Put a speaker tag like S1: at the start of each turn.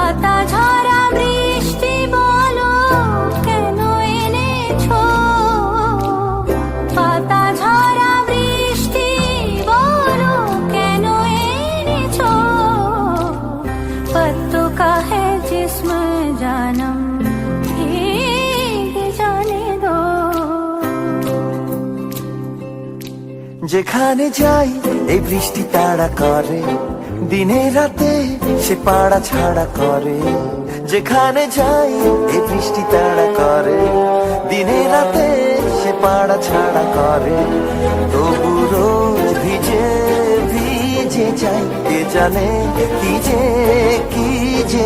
S1: পাতা ঝরা বৃষ্টি বলো কেন এনেছো, পাতা ঝরা বৃষ্টি বলো কেন এনেছো, पत्तों का है जिस्म जानम भीग जाने दो।
S2: যেখানে যাই এই বৃষ্টি তাড়া করে, দিনে রাতে সে পাড়া ছাড়া করে। যেখানে যাই এই বৃষ্টি তাড়া করে, দিনে রাতে সে পাড়া ছাড়া করে। তবু রোজ ভিজে ভিজে যাই, কে জানে কি যে